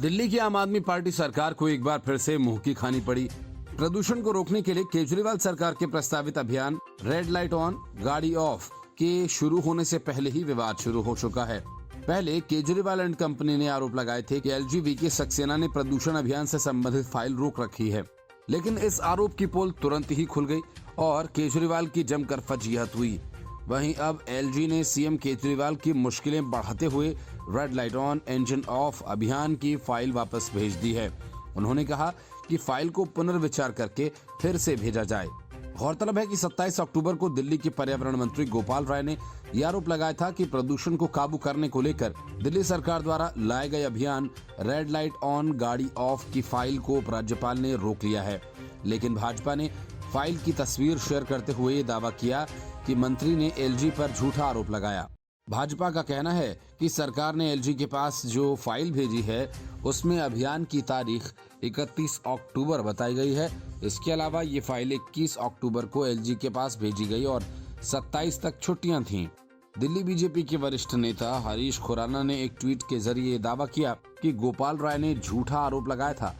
दिल्ली की आम आदमी पार्टी सरकार को एक बार फिर से मुंह की खानी पड़ी। प्रदूषण को रोकने के लिए केजरीवाल सरकार के प्रस्तावित अभियान रेड लाइट ऑन गाड़ी ऑफ के शुरू होने से पहले ही विवाद शुरू हो चुका है। पहले केजरीवाल एंड कंपनी ने आरोप लगाए थे कि एलजीवीके सक्सेना ने प्रदूषण अभियान से संबंधित फाइल रोक रखी है, लेकिन इस आरोप की पोल तुरंत ही खुल गई और केजरीवाल की जमकर फजीहत हुई। वहीं अब एलजी ने सीएम केजरीवाल की मुश्किलें बढ़ाते हुए red light on engine of अभियान की फाइल वापस भेज दी है। उन्होंने कहा कि फाइल को पुनर्विचार करके फिर से भेजा जाए। गौरतलब है कि 27 अक्टूबर को दिल्ली के पर्यावरण मंत्री गोपाल राय ने यह आरोप लगाया था कि प्रदूषण को काबू करने को लेकर दिल्ली सरकार द्वारा लाए गए अभियान रेड लाइट ऑन गाड़ी ऑफ की फाइल को उपराज्यपाल ने रोक लिया है। लेकिन भाजपा ने फाइल की तस्वीर शेयर करते हुए दावा किया कि मंत्री ने एलजी पर झूठा आरोप लगाया। भाजपा का कहना है कि सरकार ने एलजी के पास जो फाइल भेजी है उसमें अभियान की तारीख 31 अक्टूबर बताई गई है। इसके अलावा ये फाइल 21 अक्टूबर को एलजी के पास भेजी गई और 27 तक छुट्टियां थीं। दिल्ली बीजेपी के वरिष्ठ नेता हरीश खुराना ने एक ट्वीट के जरिए दावा किया कि गोपाल राय ने झूठा आरोप लगाया था।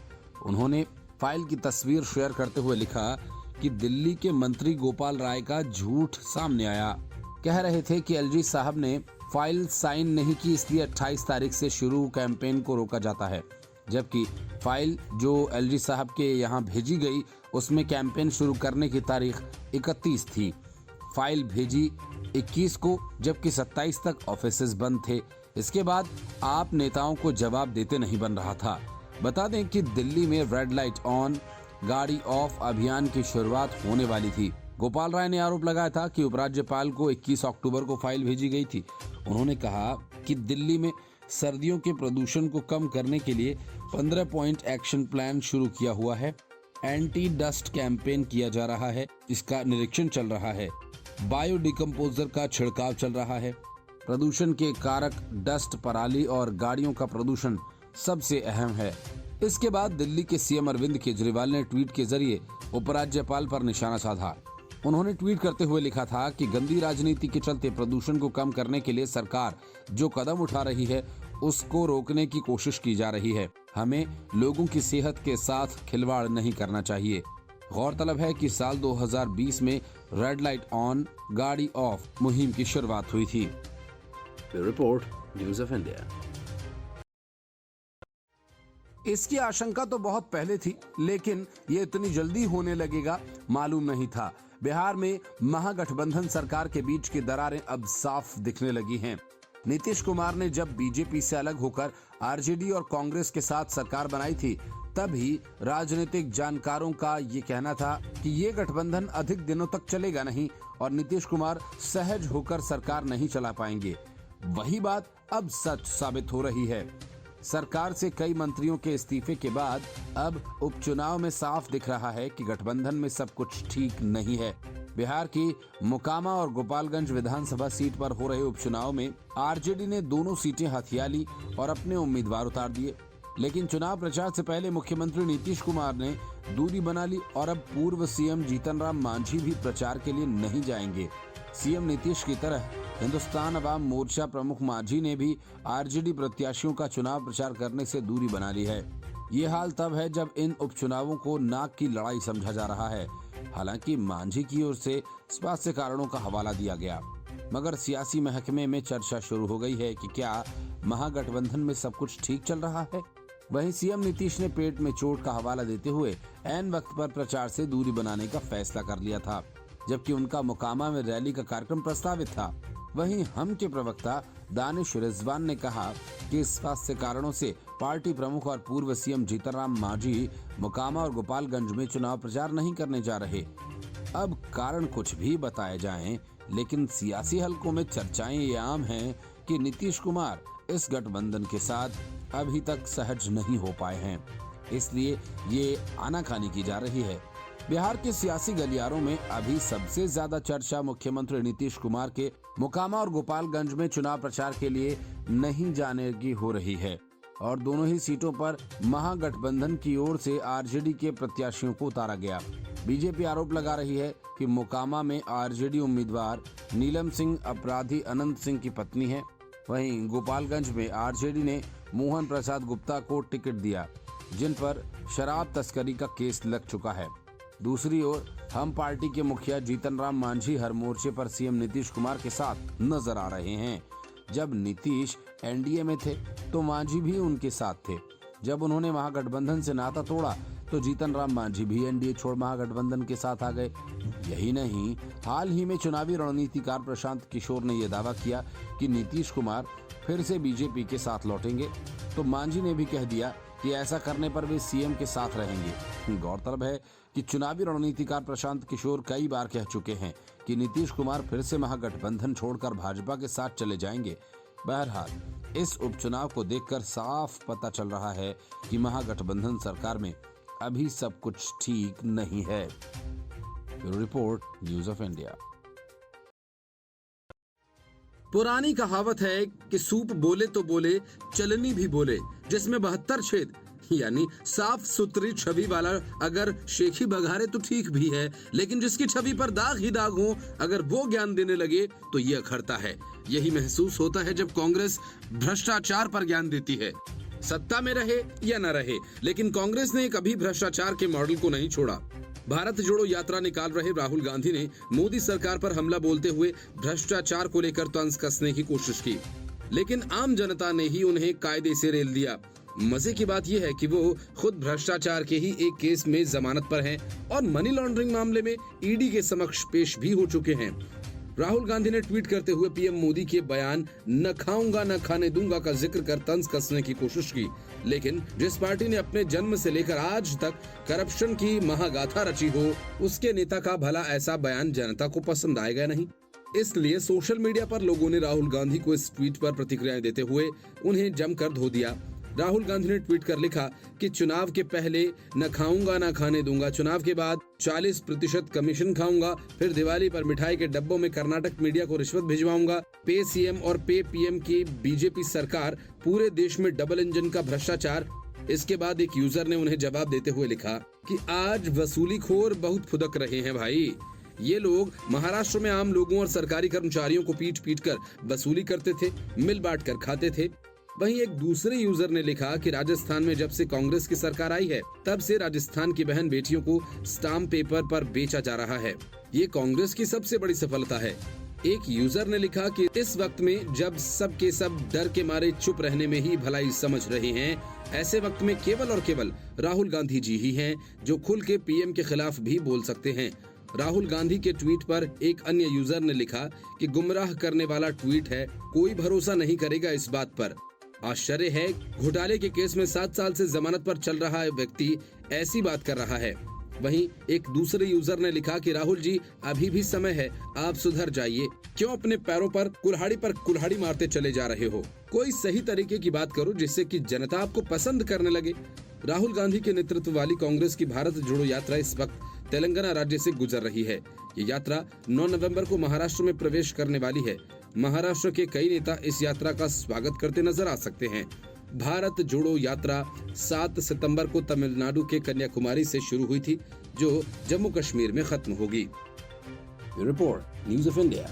उन्होंने फाइल की तस्वीर शेयर करते हुए लिखा कि दिल्ली के मंत्री गोपाल राय का झूठ सामने आया। कह रहे थे कि एलजी साहब ने फाइल साइन नहीं की, इसलिए 28 तारीख से शुरू कैंपेन को रोका जाता है, जबकि फाइल जो एलजी साहब के यहाँ भेजी गई उसमें कैंपेन शुरू करने की तारीख 31 थी। फाइल भेजी 21 को, जबकि 27 तक ऑफिसेज बंद थे। इसके बाद आप नेताओं को जवाब देते नहीं बन रहा था। बता दें कि दिल्ली में रेड लाइट ऑन गाड़ी ऑफ अभियान की शुरुआत होने वाली थी। गोपाल राय ने आरोप लगाया था कि उपराज्यपाल को 21 अक्टूबर को फाइल भेजी गई थी। उन्होंने कहा कि दिल्ली में सर्दियों के प्रदूषण को कम करने के लिए 15 पॉइंट एक्शन प्लान शुरू किया हुआ है। एंटी डस्ट कैंपेन किया जा रहा है, इसका निरीक्षण चल रहा है। बायो डिकम्पोजर का छिड़काव चल रहा है। प्रदूषण के कारक डस्ट, पराली और गाड़ियों का प्रदूषण सबसे अहम है। इसके बाद दिल्ली के सीएम अरविंद केजरीवाल ने ट्वीट के जरिए उपराज्यपाल पर निशाना साधा। उन्होंने ट्वीट करते हुए लिखा था कि गंदी राजनीति के चलते प्रदूषण को कम करने के लिए सरकार जो कदम उठा रही है उसको रोकने की कोशिश की जा रही है। हमें लोगों की सेहत के साथ खिलवाड़ नहीं करना चाहिए। गौरतलब है कि साल 2020 में रेड लाइट ऑन गाड़ी ऑफ मुहिम की शुरुआत हुई थी। Report news of India. इसकी आशंका तो बहुत पहले थी, लेकिन ये इतनी जल्दी होने लगेगा मालूम नहीं था। बिहार में महागठबंधन सरकार के बीच की दरारें अब साफ दिखने लगी हैं। नीतीश कुमार ने जब बीजेपी से अलग होकर आरजेडी और कांग्रेस के साथ सरकार बनाई थी, तभी राजनीतिक जानकारों का ये कहना था कि ये गठबंधन अधिक दिनों तक चलेगा नहीं और नीतीश कुमार सहज होकर सरकार नहीं चला पाएंगे। वही बात अब सच साबित हो रही है। सरकार से कई मंत्रियों के इस्तीफे के बाद अब उपचुनाव में साफ दिख रहा है कि गठबंधन में सब कुछ ठीक नहीं है। बिहार की मोकामा और गोपालगंज विधानसभा सीट पर हो रहे उपचुनाव में आरजेडी ने दोनों सीटें हथिया ली और अपने उम्मीदवार उतार दिए। लेकिन चुनाव प्रचार से पहले मुख्यमंत्री नीतीश कुमार ने दूरी बना ली और अब पूर्व सीएम जीतन राम मांझी भी प्रचार के लिए नहीं जाएंगे। सीएम नीतीश की तरह हिंदुस्तान अवाम मोर्चा प्रमुख मांझी ने भी आरजेडी प्रत्याशियों का चुनाव प्रचार करने से दूरी बना ली है। ये हाल तब है जब इन उपचुनावों को नाक की लड़ाई समझा जा रहा है। हालांकि मांझी की ओर से स्वास्थ्य कारणों का हवाला दिया गया, मगर सियासी महकमे में चर्चा शुरू हो गई है कि क्या महागठबंधन में सब कुछ ठीक चल रहा है। वहीं सीएम नीतीश ने पेट में चोट का हवाला देते हुए ऐन वक्त पर प्रचार से दूरी बनाने का फैसला कर लिया था, जबकि उनका मोकामा में रैली का कार्यक्रम प्रस्तावित था। वहीं हम के प्रवक्ता दानिश रिजवान ने कहा कि स्वास्थ्य कारणों से पार्टी प्रमुख और पूर्व सीएम जीतन राम मांझी मोकामा और गोपालगंज में चुनाव प्रचार नहीं करने जा रहे। अब कारण कुछ भी बताए जाएं, लेकिन सियासी हलकों में चर्चाएं ये आम हैं कि नीतीश कुमार इस गठबंधन के साथ अभी तक सहज नहीं हो पाए हैं, इसलिए ये आनाकानी की जा रही है। बिहार के सियासी गलियारों में अभी सबसे ज्यादा चर्चा मुख्यमंत्री नीतीश कुमार के मोकामा और गोपालगंज में चुनाव प्रचार के लिए नहीं जाने की हो रही है और दोनों ही सीटों पर महागठबंधन की ओर से आरजेडी के प्रत्याशियों को उतारा गया। बीजेपी आरोप लगा रही है कि मोकामा में आरजेडी उम्मीदवार नीलम सिंह अपराधी अनंत सिंह की पत्नी है वहीं गोपालगंज में आरजेडी ने मोहन प्रसाद गुप्ता को टिकट दिया, जिन पर शराब तस्करी का केस लग चुका है। दूसरी ओर हम पार्टी के मुखिया जीतन राम मांझी हर मोर्चे पर सीएम नीतीश कुमार के साथ नजर आ रहे हैं। जब नीतीश एनडीए में थे तो मांझी भी उनके साथ थे। जब उन्होंने महागठबंधन से नाता तोड़ा तो जीतन राम मांझी भी एनडीए छोड़ महागठबंधन के साथ आ गए। यही नहीं, हाल ही में चुनावी रणनीतिकार प्रशांत किशोर ने यह दावा किया कि नीतीश कुमार फिर से बीजेपी के साथ लौटेंगे, तो मांझी ने भी कह दिया कि ऐसा करने पर वे सीएम के साथ रहेंगे। गौरतलब है कि चुनावी रणनीतिकार प्रशांत किशोर कई बार कह चुके हैं कि नीतीश कुमार फिर से महागठबंधन छोड़कर भाजपा के साथ चले जाएंगे। बहरहाल, इस उपचुनाव को देखकर साफ पता चल रहा है कि महागठबंधन सरकार में अभी सब कुछ ठीक नहीं है। Bureau report, news of India. पुरानी कहावत है कि सूप बोले तो बोले, चलनी भी बोले, जिसमें 72 छेद यानी साफ सुथरी छवि वाला अगर शेखी बघारे तो ठीक भी है, लेकिन जिसकी छवि पर दाग ही दाग हो, अगर वो ज्ञान देने लगे तो ये अखरता है। यही महसूस होता है जब कांग्रेस भ्रष्टाचार पर ज्ञान देती है। सत्ता में रहे या न रहे, लेकिन कांग्रेस ने कभी भ्रष्टाचार के मॉडल को नहीं छोड़ा। भारत जोड़ो यात्रा निकाल रहे राहुल गांधी ने मोदी सरकार पर हमला बोलते हुए भ्रष्टाचार को लेकर तंज कसने की कोशिश की, लेकिन आम जनता ने ही उन्हें कायदे से रेल दिया। मजे की बात यह है कि वो खुद भ्रष्टाचार के ही एक केस में जमानत पर हैं और मनी लॉन्ड्रिंग मामले में ईडी के समक्ष पेश भी हो चुके हैं। राहुल गांधी ने ट्वीट करते हुए पीएम मोदी के बयान "न खाऊंगा न खाने दूंगा" का जिक्र कर तंज कसने की कोशिश की, लेकिन जिस पार्टी ने अपने जन्म से लेकर आज तक करप्शन की महागाथा रची हो, उसके नेता का भला ऐसा बयान जनता को पसंद आएगा नहीं। इसलिए सोशल मीडिया पर लोगों ने राहुल गांधी को इस ट्वीट पर प्रतिक्रियाएं देते हुए उन्हें जमकर धो दिया। राहुल गांधी ने ट्वीट कर लिखा कि चुनाव के पहले न खाऊंगा न खाने दूंगा, चुनाव के बाद 40% कमीशन खाऊंगा, फिर दिवाली पर मिठाई के डब्बों में कर्नाटक मीडिया को रिश्वत भिजवाऊंगा, पे सीएम और पे पीएम की बीजेपी सरकार, पूरे देश में डबल इंजन का भ्रष्टाचार। इसके बाद एक यूजर ने उन्हें जवाब देते हुए लिखा कि आज वसूलीखोर बहुत फुदक रहे हैं भाई। ये लोग महाराष्ट्र में आम लोगों और सरकारी कर्मचारियों को पीट पीट कर वसूली करते थे, मिल बांट कर खाते थे। वहीं एक दूसरे यूजर ने लिखा कि राजस्थान में जब से कांग्रेस की सरकार आई है, तब से राजस्थान की बहन बेटियों को स्टाम्प पेपर पर बेचा जा रहा है। ये कांग्रेस की सबसे बड़ी सफलता है। एक यूजर ने लिखा कि इस वक्त में जब सब के सब डर के मारे चुप रहने में ही भलाई समझ रहे हैं, ऐसे वक्त में केवल और केवल राहुल गांधी जी ही हैं जो खुल के पीएम के खिलाफ भी बोल सकते हैं। राहुल गांधी के ट्वीट पर एक अन्य यूजर ने लिखा कि गुमराह करने वाला ट्वीट है, कोई भरोसा नहीं करेगा इस बात पर। आश्चर्य है, घोटाले के केस में 7 साल से जमानत पर चल रहा व्यक्ति ऐसी बात कर रहा है। वहीं एक दूसरे यूजर ने लिखा कि राहुल जी, अभी भी समय है, आप सुधर जाइए, क्यों अपने पैरों पर कुल्हाड़ी मारते चले जा रहे हो? कोई सही तरीके की बात करो जिससे कि जनता आपको पसंद करने लगे। राहुल गांधी के नेतृत्व वाली कांग्रेस की भारत जोड़ो यात्रा इस वक्त तेलंगाना राज्य से गुजर रही है। ये यात्रा 9 नवंबर को महाराष्ट्र में प्रवेश करने वाली है। महाराष्ट्र के कई नेता इस यात्रा का स्वागत करते नजर आ सकते हैं। भारत जोड़ो यात्रा 7 सितंबर को तमिलनाडु के कन्याकुमारी से शुरू हुई थी, जो जम्मू कश्मीर में खत्म होगी। Report, news of India.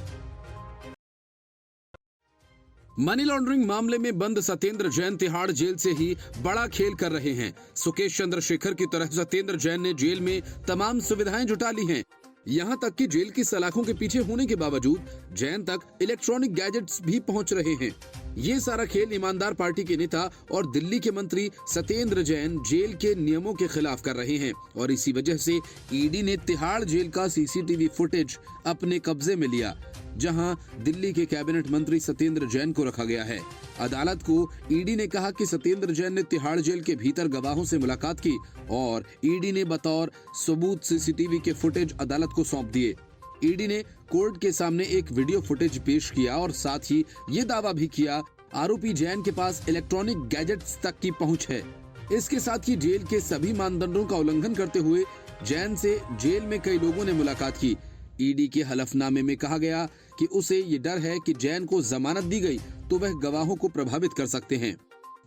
Money laundering मामले में बंद सत्येंद्र जैन तिहाड़ जेल से ही बड़ा खेल कर रहे हैं। सुकेश चंद्रशेखर की तरह सत्येंद्र जैन ने जेल में तमाम सुविधाएं जुटा ली हैं। यहाँ तक कि जेल की सलाखों के पीछे होने के बावजूद जैन तक इलेक्ट्रॉनिक गैजेट्स भी पहुंच रहे हैं। ये सारा खेल ईमानदार पार्टी के नेता और दिल्ली के मंत्री सत्येंद्र जैन जेल के नियमों के खिलाफ कर रहे हैं और इसी वजह से ईडी ने तिहाड़ जेल का सीसीटीवी फुटेज अपने कब्जे में लिया, जहां दिल्ली के कैबिनेट मंत्री सत्येंद्र जैन को रखा गया है। अदालत को ईडी ने कहा कि सत्येंद्र जैन ने तिहाड़ जेल के भीतर गवाहों से मुलाकात की और ईडी ने बतौर सबूत सीसीटीवी के फुटेज अदालत को सौंप दिए। ईडी ने कोर्ट के सामने एक वीडियो फुटेज पेश किया और साथ ही ये दावा भी किया आरोपी जैन के पास इलेक्ट्रॉनिक गैजेट्स तक की पहुंच है। इसके साथ ही जेल के सभी मानदंडों का उल्लंघन करते हुए जैन से जेल में कई लोगों ने मुलाकात की। ईडी के हलफनामे में कहा गया कि उसे ये डर है कि जैन को जमानत दी गई तो वह गवाहों को प्रभावित कर सकते हैं।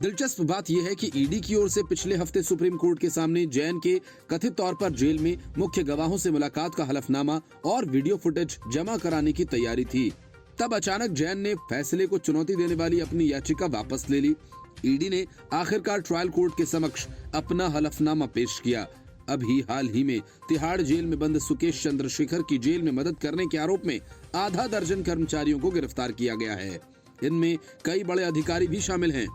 दिलचस्प बात यह है कि ईडी की ओर से पिछले हफ्ते सुप्रीम कोर्ट के सामने जैन के कथित तौर पर जेल में मुख्य गवाहों से मुलाकात का हलफनामा और वीडियो फुटेज जमा कराने की तैयारी थी। तब अचानक जैन ने फैसले को चुनौती देने वाली अपनी याचिका वापस ले ली। ईडी ने आखिरकार ट्रायल कोर्ट के समक्ष अपना हलफनामा पेश किया। अभी हाल ही में तिहाड़ जेल में बंद सुकेश चंद्रशेखर की जेल में मदद करने के आरोप में आधा दर्जन कर्मचारियों को गिरफ्तार किया गया है। इनमें कई बड़े अधिकारी भी शामिल हैं।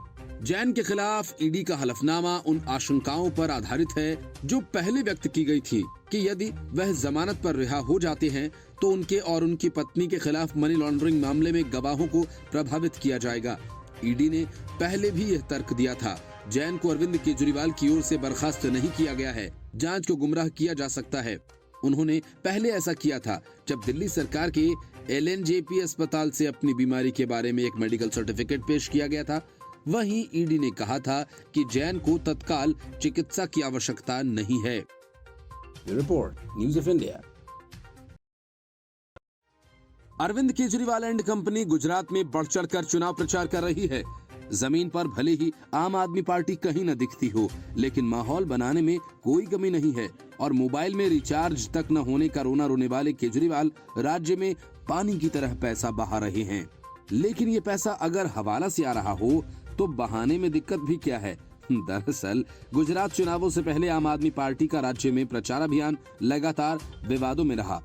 जैन के खिलाफ ईडी का हलफनामा उन आशंकाओं पर आधारित है जो पहले व्यक्त की गई थी कि यदि वह जमानत पर रिहा हो जाते हैं तो उनके और उनकी पत्नी के खिलाफ मनी लॉन्ड्रिंग मामले में गवाहों को प्रभावित किया जाएगा। ईडी ने पहले भी यह तर्क दिया था। जैन को अरविंद केजरीवाल की ओर से बर्खास्त नहीं किया गया है, जांच को गुमराह किया जा सकता है। उन्होंने पहले ऐसा किया था जब दिल्ली सरकार के LNJP अस्पताल से अपनी बीमारी के बारे में एक मेडिकल सर्टिफिकेट पेश किया गया था। वहीं ईडी ने कहा था कि जैन को तत्काल चिकित्सा की आवश्यकता नहीं है। The report, News of India. Arvind Kejriwal and company Gujarat में बढ़ चढ़कर चुनाव प्रचार कर रही है। जमीन पर भले ही आम आदमी पार्टी कहीं न दिखती हो, लेकिन माहौल बनाने में कोई कमी नहीं है और मोबाइल में रिचार्ज तक न होने का रोना रोने वाले केजरीवाल राज्य में पानी की तरह पैसा बहा रहे हैं। लेकिन ये पैसा अगर हवाला से आ रहा हो तो बहाने में दिक्कत भी क्या है। दरअसल गुजरात चुनावों से पहले आम आदमी पार्टी का राज्य में प्रचार अभियान लगातार विवादों में रहा।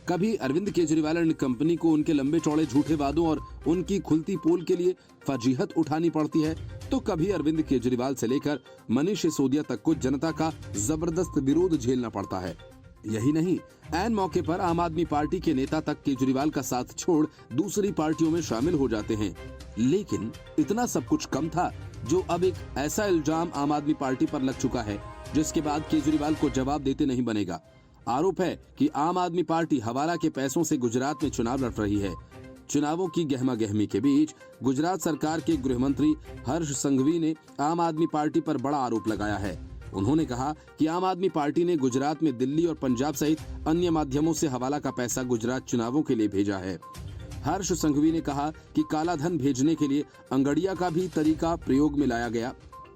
कभी अरविंद केजरीवाल एंड कंपनी को उनके लंबे चौड़े झूठे वादों और उनकी खुलती पोल के लिए फजीहत उठानी पड़ती है, तो कभी अरविंद केजरीवाल से लेकर मनीष सिसोदिया तक को जनता का जबरदस्त विरोध झेलना पड़ता है। यही नहीं, ऐन मौके पर आम आदमी पार्टी के नेता तक केजरीवाल का साथ छोड़ दूसरी पार्टियों में शामिल हो जाते हैं। लेकिन इतना सब कुछ कम था जो अब एक ऐसा इल्जाम आम आदमी पार्टी पर लग चुका है जिसके बाद केजरीवाल को जवाब देते नहीं बनेगा। आरोप है कि आम आदमी पार्टी हवाला के पैसों से गुजरात में चुनाव लड़ रही है। चुनावों की गहमा गहमी के बीच गुजरात सरकार के गृह मंत्री हर्ष संघवी ने आम आदमी पार्टी पर बड़ा आरोप लगाया है। उन्होंने कहा कि आम आदमी पार्टी ने गुजरात में दिल्ली और पंजाब सहित अन्य माध्यमों से हवाला का पैसा गुजरात चुनावों के लिए भेजा है। हर्ष संघवी ने कहा कि काला धन भेजने के लिए अंगड़िया का भी तरीका प्रयोग में लाया गया।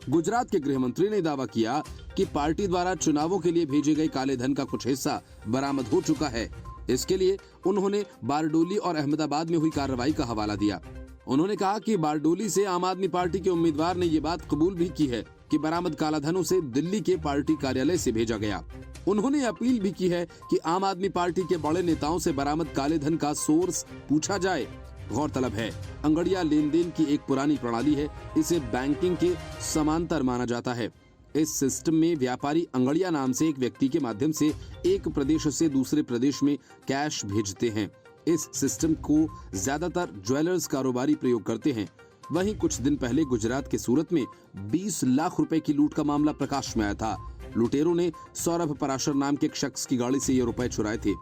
गुजरात के गृह मंत्री ने दावा किया कि पार्टी द्वारा चुनावों के लिए भेजे गए काले धन का कुछ हिस्सा बरामद हो चुका है। इसके लिए उन्होंने बारडोली और अहमदाबाद में हुई कार्रवाई का हवाला दिया। उन्होंने कहा कि बारडोली से आम आदमी पार्टी के उम्मीदवार ने ये बात कबूल भी की है कि बरामद काला धन उसे दिल्ली के पार्टी कार्यालय से भेजा गया। उन्होंने अपील भी की है कि आम आदमी पार्टी के बड़े नेताओं से बरामद काले धन का सोर्स पूछा जाए। गौरतलब है, अंगड़िया लेन देन की एक पुरानी प्रणाली है। इसे बैंकिंग के समांतर माना जाता है। इस सिस्टम में व्यापारी अंगड़िया नाम से एक व्यक्ति के माध्यम से एक प्रदेश से दूसरे प्रदेश में कैश भेजते हैं। इस सिस्टम को ज्यादातर ज्वेलर्स कारोबारी प्रयोग करते हैं। वहीं कुछ दिन पहले गुजरात के सूरत में 20 लाख रुपए की लूट का मामला प्रकाश में आया था। लुटेरों ने सौरभ पराशर नाम के एक शख्स की गाड़ी से ये रुपए चुराए थे,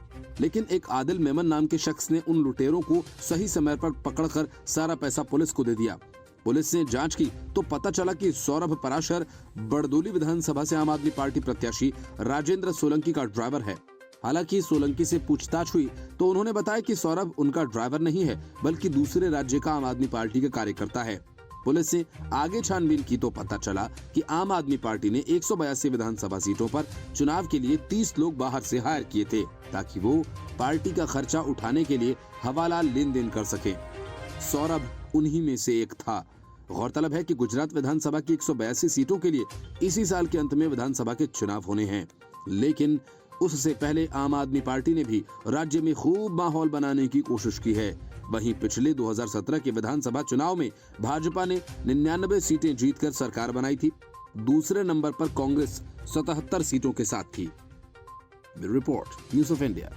लेकिन एक आदिल मेमन नाम के शख्स ने उन लुटेरों को सही समय पर पकड़कर सारा पैसा पुलिस को दे दिया। पुलिस ने जांच की तो पता चला कि सौरभ पराशर बरदोली विधानसभा से आम आदमी पार्टी प्रत्याशी राजेंद्र सोलंकी का ड्राइवर है। हालांकि सोलंकी से पूछताछ हुई तो उन्होंने बताया कि सौरभ उनका ड्राइवर नहीं है, बल्कि दूसरे राज्य का आम आदमी पार्टी का कार्यकर्ता है। पुलिस से आगे छानबीन की तो पता चला कि आम आदमी पार्टी ने 182 विधानसभा सीटों पर चुनाव के लिए 30 लोग बाहर से हायर किए थे ताकि वो पार्टी का खर्चा उठाने के लिए हवाला लेन देन कर सके। सौरभ उन्हीं में से एक था। गौरतलब है कि गुजरात विधानसभा की 182 सीटों के लिए इसी साल के अंत में विधानसभा के चुनाव होने हैं, लेकिन उससे पहले आम आदमी पार्टी ने भी राज्य में खूब माहौल बनाने की कोशिश की है। वहीं पिछले 2017 के विधानसभा चुनाव में भाजपा ने 99 सीटें जीतकर सरकार बनाई थी। दूसरे नंबर पर कांग्रेस 77 सीटों के साथ थी। Report, news of India.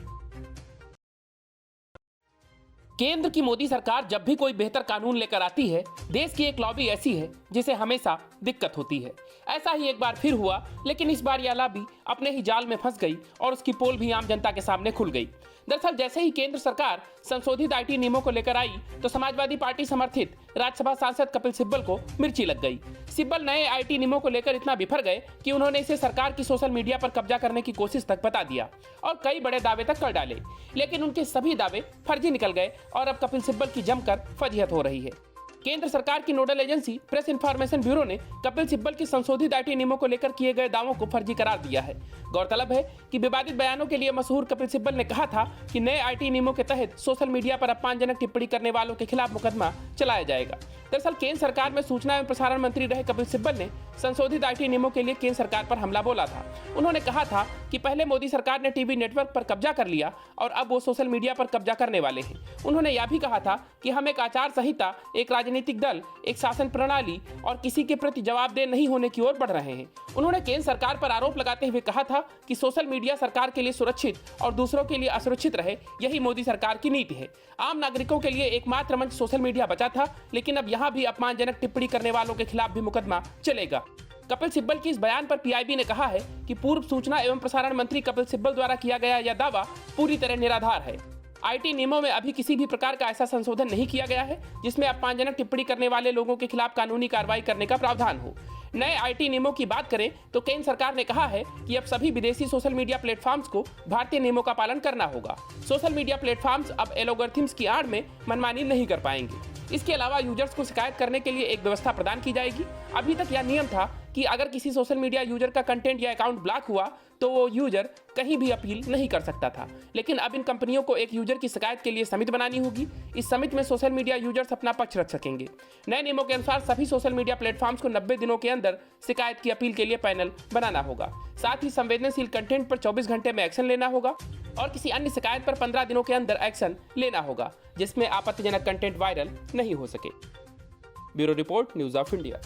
केंद्र की मोदी सरकार जब भी कोई बेहतर कानून लेकर आती है, देश की एक लॉबी ऐसी है जिसे हमेशा दिक्कत होती है। ऐसा ही एक बार फिर हुआ, लेकिन इस बार यह लॉबी अपने ही जाल में फंस गई और उसकी पोल भी आम जनता के सामने खुल गई। दरअसल जैसे ही केंद्र सरकार संशोधित आईटी नियमों को लेकर आई तो समाजवादी पार्टी समर्थित राज्यसभा सांसद कपिल सिब्बल को मिर्ची लग गई। सिब्बल नए आईटी नियमों को लेकर इतना बिफर गए कि उन्होंने इसे सरकार की सोशल मीडिया पर कब्जा करने की कोशिश तक बता दिया और कई बड़े दावे तक कर डाले, लेकिन उनके सभी दावे फर्जी निकल गए और अब कपिल सिब्बल की जमकर फजीहत हो रही है। केंद्र सरकार की nodal agency press information bureau ने कपिल सिब्बल की संशोधित आईटी नियमों को लेकर किए गए दावों को फर्जी करार दिया है। गौरतलब है कि विवादित बयानों के लिए मशहूर कपिल सिब्बल ने कहा था कि नए आईटी नियमों के तहत सोशल मीडिया पर अपमानजनक टिप्पणी करने वालों के खिलाफ मुकदमा चलाया जाएगा। दरअसल केंद्र सरकार में सूचना एवं प्रसारण मंत्री रहे कपिल सिब्बल ने संशोधित आईटी नियमों के लिए केंद्र सरकार पर हमला बोला था। उन्होंने कहा था कि पहले मोदी सरकार ने टीवी नेटवर्क पर कब्जा कर लिया और अब वो सोशल मीडिया पर कब्जा करने वाले हैं। उन्होंने यह भी कहा था कि हम एक आचार संहिता, एक राजनीतिक दल, एक शासन प्रणाली और किसी के प्रति जवाबदेह नहीं होने की ओर बढ़ रहे हैं। उन्होंने केंद्र सरकार पर आरोप लगाते हुए कहा था कि सोशल मीडिया सरकार के लिए सुरक्षित और दूसरों के लिए असुरक्षित रहे, यही मोदी सरकार की नीति है। आम नागरिकों के लिए एकमात्र मंच सोशल मीडिया बचा था, लेकिन अब यहाँ भी अपमानजनक टिप्पणी करने वालों के खिलाफ भी मुकदमा चलेगा। कपिल सिब्बल की इस बयान पर पीआईबी ने कहा है कि पूर्व सूचना एवं प्रसारण मंत्री कपिल सिब्बल द्वारा किया गया यह दावा पूरी तरह निराधार है। आईटी नियमों में अभी किसी भी प्रकार का ऐसा संशोधन नहीं किया गया है जिसमें अपमानजनक टिप्पणी करने वाले लोगों के खिलाफ कानूनी कार्रवाई करने का प्रावधान हो। नए आईटी नियमों की बात करें तो केंद्र सरकार ने कहा है कि अब सभी विदेशी सोशल मीडिया प्लेटफॉर्म्स को भारतीय नियमों का पालन करना होगा। सोशल मीडिया प्लेटफॉर्म्स अब एल्गोरिथम्स की आड़ में मनमानी नहीं कर पाएंगे। इसके अलावा यूजर्स को शिकायत करने के लिए एक व्यवस्था प्रदान की जाएगी। अभी तक यह नियम था कि अगर किसी सोशल मीडिया यूजर का कंटेंट या अकाउंट ब्लॉक हुआ तो वो यूजर कहीं भी अपील नहीं कर सकता था, लेकिन अब इन कंपनियों को एक यूजर की शिकायत के लिए समिति बनानी होगी। इस समिति में सोशल मीडिया यूजर्स अपना पक्ष रख सकेंगे। नए नियमों के अनुसार सभी सोशल मीडिया प्लेटफॉर्म्स को 90 दिनों के अंदर शिकायत की अपील के लिए पैनल बनाना होगा। साथ ही संवेदनशील कंटेंट पर 24 घंटे में एक्शन लेना होगा और किसी अन्य शिकायत पर 15 दिनों के अंदर एक्शन लेना होगा जिसमें आपत्तिजनक कंटेंट वायरल नहीं हो सके। Bureau report, news of India.